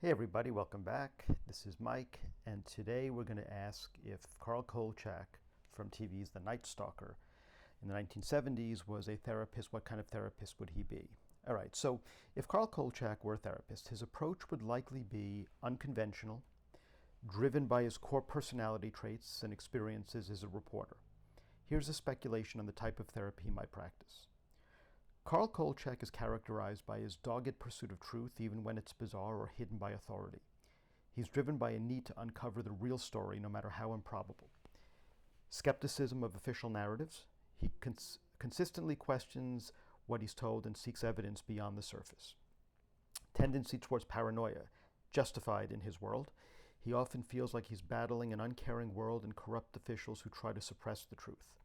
Hey everybody, welcome back. This is Mike, and today we're going to ask if Carl Kolchak from TV's The Night Stalker in the 1970s was a therapist, what kind of therapist would he be? All right, so if Carl Kolchak were a therapist, his approach would likely be unconventional, driven by his core personality traits and experiences as a reporter. Here's a speculation on the type of therapy he might practice. Carl Kolchak is characterized by his dogged pursuit of truth, even when it's bizarre or hidden by authority. He's driven by a need to uncover the real story, no matter how improbable. Skepticism of official narratives. He consistently questions what he's told and seeks evidence beyond the surface. Tendency towards paranoia, justified in his world. He often feels like he's battling an uncaring world and corrupt officials who try to suppress the truth.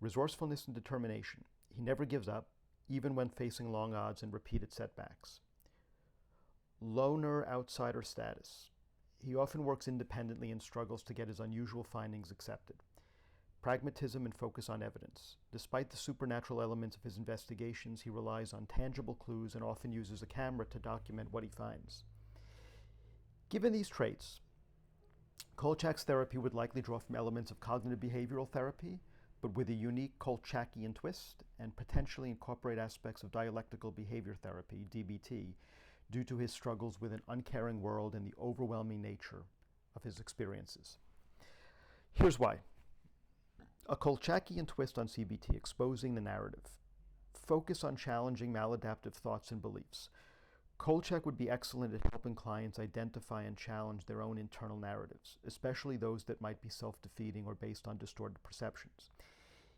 Resourcefulness and determination. He never gives up, even when facing long odds and repeated setbacks. Loner outsider status. He often works independently and struggles to get his unusual findings accepted. Pragmatism and focus on evidence. Despite the supernatural elements of his investigations, he relies on tangible clues and often uses a camera to document what he finds. Given these traits, Kolchak's therapy would likely draw from elements of cognitive behavioral therapy, but with a unique Kolchakian twist, and potentially incorporate aspects of dialectical behavior therapy, DBT, due to his struggles with an uncaring world and the overwhelming nature of his experiences. Here's why. A Kolchakian twist on CBT, exposing the narrative. Focus on challenging maladaptive thoughts and beliefs. Kolchak would be excellent at helping clients identify and challenge their own internal narratives, especially those that might be self-defeating or based on distorted perceptions.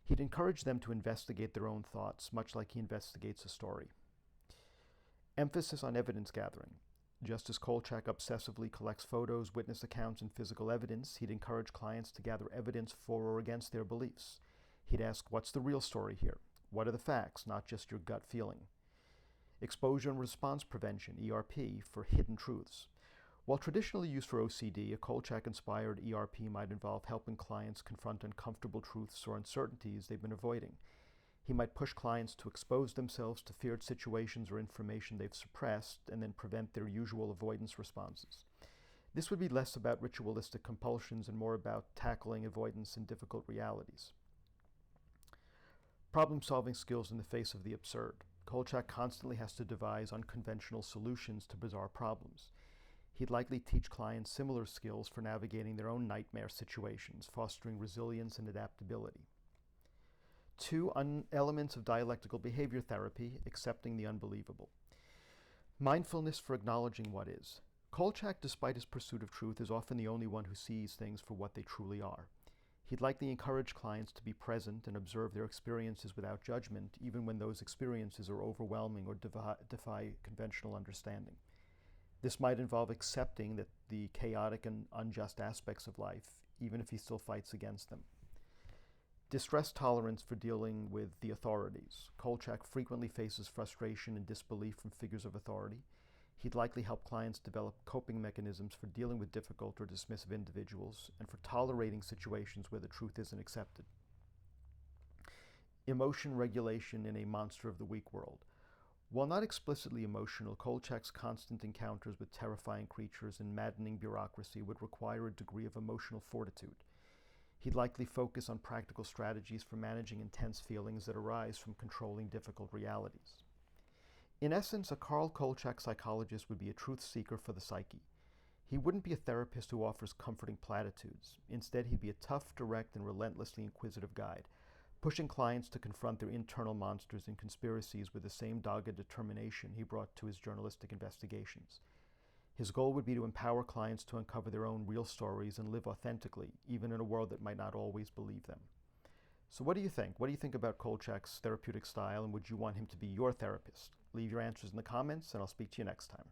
He'd encourage them to investigate their own thoughts, much like he investigates a story. Emphasis on evidence gathering. Just as Kolchak obsessively collects photos, witness accounts, and physical evidence, he'd encourage clients to gather evidence for or against their beliefs. He'd ask, what's the real story here? What are the facts, not just your gut feeling? Exposure and response prevention, ERP, for hidden truths. While traditionally used for OCD, a Kolchak-inspired ERP might involve helping clients confront uncomfortable truths or uncertainties they've been avoiding. He might push clients to expose themselves to feared situations or information they've suppressed and then prevent their usual avoidance responses. This would be less about ritualistic compulsions and more about tackling avoidance in difficult realities. Problem-solving skills in the face of the absurd. Kolchak constantly has to devise unconventional solutions to bizarre problems. He'd likely teach clients similar skills for navigating their own nightmare situations, fostering resilience and adaptability. Two elements of dialectical behavior therapy, accepting the unbelievable. Mindfulness for acknowledging what is. Kolchak, despite his pursuit of truth, is often the only one who sees things for what they truly are. He'd likely encourage clients to be present and observe their experiences without judgment, even when those experiences are overwhelming or defy conventional understanding. This might involve accepting that the chaotic and unjust aspects of life, even if he still fights against them. Distress tolerance for dealing with the authorities. Kolchak frequently faces frustration and disbelief from figures of authority. He'd likely help clients develop coping mechanisms for dealing with difficult or dismissive individuals and for tolerating situations where the truth isn't accepted. Emotion regulation in a monster of the weak world. While not explicitly emotional, Kolchak's constant encounters with terrifying creatures and maddening bureaucracy would require a degree of emotional fortitude. He'd likely focus on practical strategies for managing intense feelings that arise from controlling difficult realities. In essence, a Carl Kolchak psychologist would be a truth seeker for the psyche. He wouldn't be a therapist who offers comforting platitudes. Instead, he'd be a tough, direct, and relentlessly inquisitive guide, pushing clients to confront their internal monsters and conspiracies with the same dogged determination he brought to his journalistic investigations. His goal would be to empower clients to uncover their own real stories and live authentically, even in a world that might not always believe them. So what do you think? What do you think about Kolchak's therapeutic style, and would you want him to be your therapist? Leave your answers in the comments, and I'll speak to you next time.